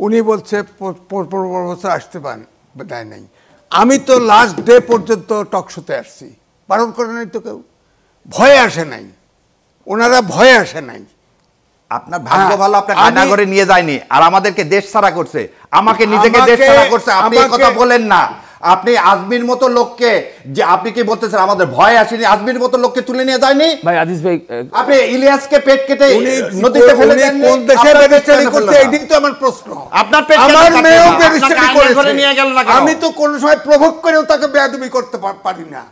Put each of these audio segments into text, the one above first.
উনি বলছে 15 বছর আসতে দেয় নাই। আমি তো লাস্ট ডে পর্যন্ত টকশোতে আসছি, বারণ করে নাই তো কেউ, ভয়ে আসে নাই, ওনারা ভয়ে আসে নাই। আপনার ভাগ্য ভালো, আপনার কান্না করে নিয়ে যায়নি, আর আমাদেরকে দেশ ছাড়া করছে, আমাকে নিজেকে দেশ ছাড়া করছে। আপনি এই কথা বলেন না। আপনি আজমির মতো লোককে, যে আপনি কি বলতেছেন আমাদের ভয় আসেনি, আজমির মতো লোককে তুলে নিয়ে যায়নি ভাই। আজিজ ভাই, আপনি ইলিয়াসকে পেট কেটে নদীতে ফেলে দেন, কোন দেশে ব্যারিস্টারি করছে এটাই তো আমার প্রশ্ন। আপনার পেট আমার মেয়েও ব্যারিস্টারি করে নিয়ে গেল না। আমি তো কোন সময় প্রভোগ করেও তাকে বেয়াদবি করতে পারি না,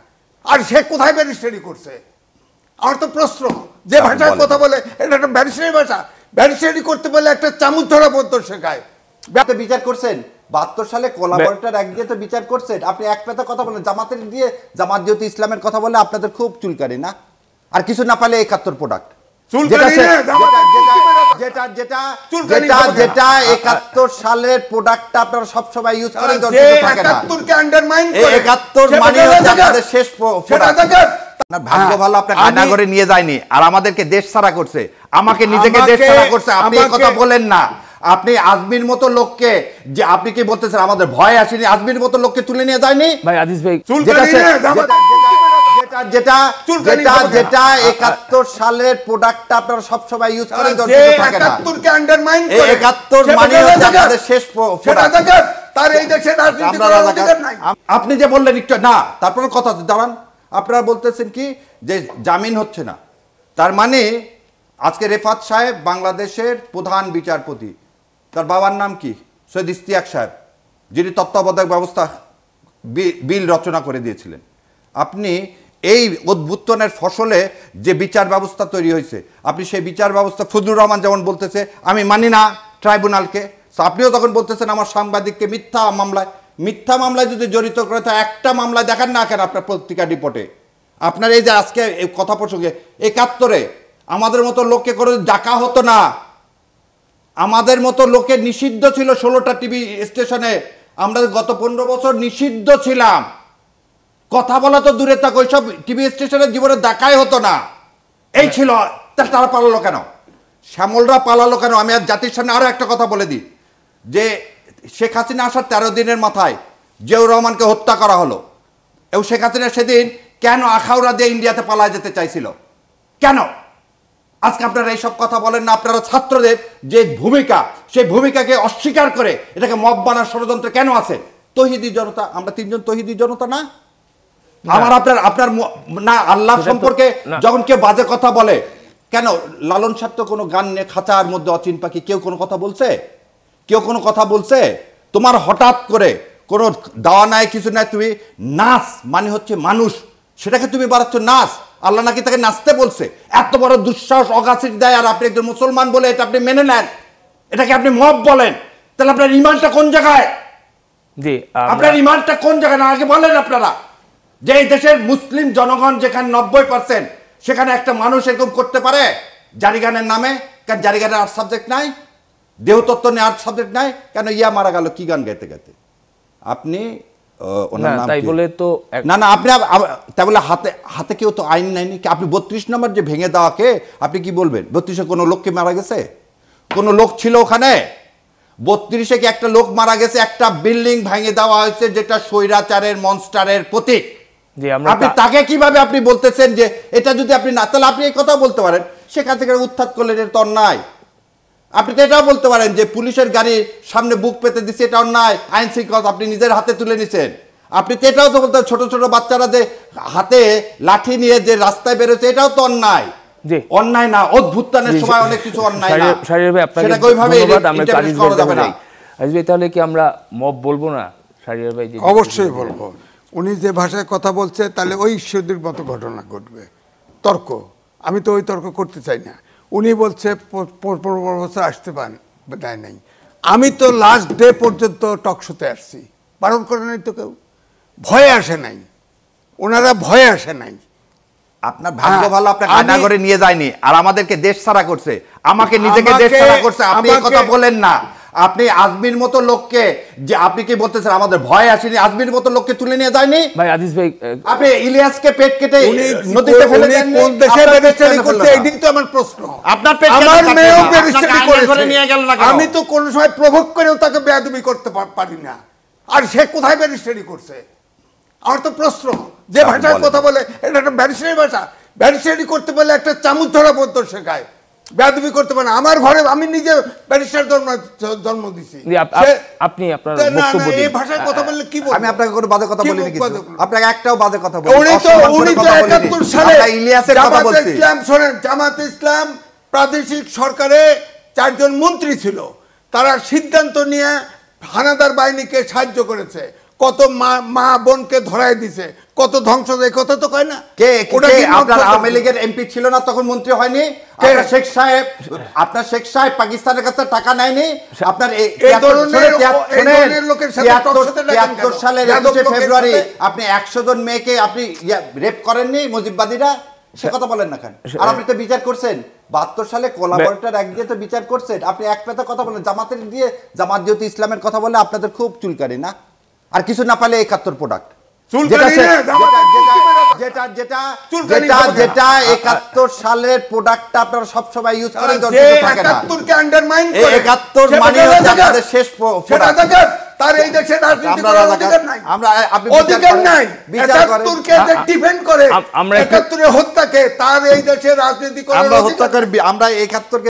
আর সে কোথায় ব্যারিস্টারি করছে? আমার তো প্রশ্ন, যে ভাষায় কথা বলে এটা একটা ব্যারিস্টারি ভাষা। ব্যারিস্টারি করতে বলে একটা চামচ ধরা পর্যন্ত শেখায়। বিচার করছেন 72 সালে কোলাবরেটর এক দিয়ে তো বিচার করছেন। আপনি এক পেতা কথা বলেন, জামাতের দিয়ে জামাত যেহেতু ইসলামের কথা বলে আপনাদের খুব চুলকারি না, আর কিছু না পালে 71 প্রোডাক্ট, যেটা 71 সালের প্রোডাক্টটা আপনারা সবসময় ইউজ করেন। 71কে আন্ডারমাইন করে 71 মানে হচ্ছে আমাদের শেষ প্রোডাক্ট। ভাগ্য ভালো, আপনার কান্না করে নিয়ে যায়নি, আর আমাদেরকে দেশ ছাড়া করছে, আমাকে নিজেকে দেশ ছাড়া করছে। আপনি এই কথা বলেন না। আপনি আজমির মতো লোককে, যে আপনি কি বলতেছেন আমাদের ভয় আসেনি, আজমির মতো লোককে তুলে নিয়ে যায়নি ভাই। আজিজ ভাই, যেটা 71 সালের প্রোডাক্টটা আপনারা সবসময় ইউজ করেন। 71কে আন্ডারমাইন করে 71 মানে হচ্ছে আমাদের শেষ প্রোডাক্ট। তার এই দেশে রাজনীতি করার অধিকার নাই। আপনি যে বললেন একটু না, তারপরে কথা দাঁড়ান। আপনারা বলতেছেন কি যে জামিন হচ্ছে না, তার মানে আজকে রেফাত সাহেব বাংলাদেশের প্রধান বিচারপতি, তার বাবার নাম কি? সৈয়দ ইশতিয়াক সাহেব, যিনি তত্ত্বাবধায়ক ব্যবস্থা বিল রচনা করে দিয়েছিলেন। আপনি এই উদ্ভুত্তনের ফসলে যে বিচার ব্যবস্থা তৈরি হয়েছে, আপনি সেই বিচার ব্যবস্থা, ফজলুর রহমান যেমন বলতেছে আমি মানি না ট্রাইব্যুনালকে, আপনিও তখন বলতেছেন আমার সাংবাদিককে মিথ্যা মামলায় যদি জড়িত করে, তো একটা মামলায় দেখান না কেন আপনার পত্রিকা রিপোর্টে? আপনার এই যে আজকে এই কথা প্রসঙ্গে 71-এ আমাদের মতো লোককে করে ডাকা হতো না, আমাদের মতো লোকের নিষিদ্ধ ছিল 16টা টিভি স্টেশনে। আমরা গত 15 বছর নিষিদ্ধ ছিলাম, কথা বলা তো দূরে থাক, ওইসব টিভি স্টেশনের জীবনে দেখাই হতো না। এই ছিল, তারা পালালো কেন? শ্যামলরা পালালো কেন? আমি আর জাতির সামনে আরো একটা কথা বলে দিই, যে শেখ হাসিনা আসার 13 দিনের মাথায় জিয়াউর রহমানকে হত্যা করা হলো, এবং শেখ হাসিনা সেদিন কেন আখাউড়া দিয়ে ইন্ডিয়াতে পালায় যেতে চাইছিল? কেন? আজকে আপনারা এইসব কথা বলেন না। আপনারা ছাত্রদের যে ভূমিকা, সেই ভূমিকাকে অস্বীকার করে এটাকে মব বানার ষড়যন্ত্র কেন আছে? তৌহিদি জনতা, আমরা 3 জন তৌহিদি জনতা না? আমার আপনার না, আল্লাহ সম্পর্কে যখন কেউ বাজে কথা বলে, কেন লালন সাহ তো কোনো গান নিয়ে খাঁচার মধ্যে অচিন পাখি, কেউ কোনো কথা বলছে? কেউ কোনো কথা বলছে? তোমার হঠাৎ করে কোনো দাওয়া নাই, কিছু নাই, তুমি নাচ মানে হচ্ছে মানুষ, সেটাকে তুমি বাড়াচ্ছ নাচ। আল্লাহ নাকি তাকে নাচতে বলছে। এত বড় দুঃসাহস অগাছির দেয়, আর আপনি একজন মুসলমান বলে এটা আপনি মেনে নেন, এটাকে আপনি মব বলেন। তাহলে আপনার ইমানটা কোন জায়গায়? জি, আপনার ইমানটা কোন জায়গায় না আগে বলেন আপনারা। যে এই দেশের মুসলিম জনগণ যেখানে 90%, সেখানে একটা মানুষ এরকম করতে পারে জারিগানের নামে? কেন জারিগানের আর্ট সাবজেক্ট নাই? দেহতত্ত্ব নিয়ে আর্ট সাবজেক্ট নাই কেন? ইয়া মারা গেল কি গান গাইতে গাইতে? আপনি তাই বলে তো না, আপনি তাই বলে হাতে কেউ তো আইন নেয়নি। আপনি 32 নম্বর যে ভেঙে দেওয়াকে আপনি কি বলবেন? 32-এ কোনো লোককে মারা গেছে? কোনো লোক ছিল ওখানে? 32-এ কি একটা লোক মারা গেছে? একটা বিল্ডিং ভেঙে দেওয়া হয়েছে, যেটা স্বৈরাচারের মনস্টারের প্রতীক। আপনি তাকে কিভাবে আপনি বলতেছেন যে এটা যদি আপনি না, তাহলে আপনি এই কথা বলতে পারেন সেখান থেকে উত্থাত করলেন, এটা তো অন্যায়। আপনি তো এটাও বলতে পারেন যে পুলিশের গাড়ির সামনে বুক পেতে দিচ্ছে, এটা অন্যায়, আইন শৃঙ্খলা আপনি নিজের হাতে তুলে নিছেন। আপনি তো এটাও তো বলতে, ছোট ছোট বাচ্চারা যে হাতে লাঠি নিয়ে যে রাস্তায় বেরোচ্ছে, এটাও তো অন্যায়। অন্যায় না, অভ্যুত্থানের সময় অনেক কিছু অন্যায় না, সেটাকে ওইভাবে ইন্টারপ্রেট করা যাবে না। তাহলে কি আমরা মব বলবো না? শাহরিয়ার ভাই অবশ্যই বলবো। উনি যে ভাষায় কথা বলছে, তাহলে ওই ঈশ্বরদের মতো ঘটনা ঘটবে। তর্ক, আমি তো ওই তর্ক করতে চাই না। উনি বলছে 15 বছর আসতে দেয় নাই। আমি তো লাস্ট ডে পর্যন্ত টকশোতে আসছি, বারণ করে নাই তো কেউ, ভয়ে আসে নাই, ওনারা ভয়ে আসে নাই। আপনার ভাগ্য ভালো, আপনার কান্না করে নিয়ে যায়নি, আর আমাদেরকে দেশ ছাড়া করছে, আমাকে নিজেকে দেশ ছাড়া করছে। আপনি এই কথা বলেন না। আপনি আজমির মতো লোককে, যে আপনি কি বলতেছেন আমাদের ভয় আসেনি, আজমির মতো লোককে তুলে নিয়ে যায়নি? ভাই আজিজ ভাই, আপনি ইলিয়াসকে পেট কেটে উনি নদীতে ফেলে উনি দেননি? কোন দেশে আপনার পেট ব্যারিস্টারি কেন করছে ফেললো না? এটাই তো আমার প্রশ্ন। আপনার পেট কেন আমার কাটলো মেয়েও না? ব্যারিস্টারি আপনাকে আইনের ঘরে নিয়ে গেল না করেছে। কেন? আমি তো কোন সময় প্রভোগ করেও তাকে বেয়াদবি করতে পারি না। আর সে কোথায় ব্যারিস্টারি করছে? আমার তো প্রশ্ন, যে ভাষায় কথা বলে এটা একটা ব্যারিস্টারি ভাষা। ব্যারিস্টারি করতে পারলে একটা চামচ ধরা পর্যন্ত শেখায়, বেয়াদবি করতে পারে না। আমার ঘরে আমি নিজে ব্যারিস্টার জন্ম দিছি। আপনি আপনার না, না, বক্তব্য এই দিন। ভাষায় কথা বললে কি বলবো? আমি আপনাকে কোনো বাজে কথা কি বলিনি বাজে কিন্তু। কথা? আপনাকে একটাও বাজে কথা বলিনি। উনি তো অসম্মান করে কথা বলিনি। 71 সালে আমরা ইলিয়াসের কথা জামাতে বলছি। ইসলাম, শোনেন, জামাতে ইসলাম প্রাদেশিক সরকারে 4 জন মন্ত্রী ছিল। তারা সিদ্ধান্ত নিয়ে হানাদার বাহিনীকে সাহায্য করেছে, কত মা বোনকে ধরায় দিছে, কত ধ্বংস, এই কথা তো কয় না। কে ওটা কে কি আপনার নকশা আওয়ামী করছে? লীগের এমপি ছিল না তখন, মন্ত্রী হয়নি? কে? আপনার শেখ সাহেব পাকিস্তানের কাছে টাকা নেয়নি? আপনার এই ধরনের লোকের সাথে টক সাথে ডাকেন কেন? 73 সালের যাদব 21 লোকের ফেব্রুয়ারি সাথে- আপনি 100 জন মেয়েকে আপনি রেপ করেননি মুজিববাদীরা? সে কথা বলেন না কেন? আর আপনি তো বিচার করছেন 72 সালে কোলাবরেটর এক দিয়ে তো বিচার করছেন। আপনি এক পেতে কথা বলেন, জামাতের দিয়ে, জামাত যেহেতু ইসলামের কথা বলে আপনাদের খুব চুলকানি না? আর কিছু না পালে 71 প্রোডাক্ট, চুলকানি না, জামাতের চুলকানি হবে না। যেটা 71 সালের প্রোডাক্টটা আপনারা সব সময় ইউজ করেন, যে দর্শক থাকে না। 71 কে আন্ডারমাইন এই করে 71 সেটা মানে হচ্ছে রাজাকার। আমাদের শেষ সেটা রাজাকার। তার এই দেশে রাজনীতি আমরা করার রাজাকার। অধিকার নাই। আপনি বিচার অধিকার করেন, নাই। বিচার করেন। 71 কে যে ডিফেন্ড করে, আমরা একটু- 71 এর হত্যাকে, তার এই দেশে রাজনীতি করার আমরা অধিকার হত্যা করবি, আমরা 71 কে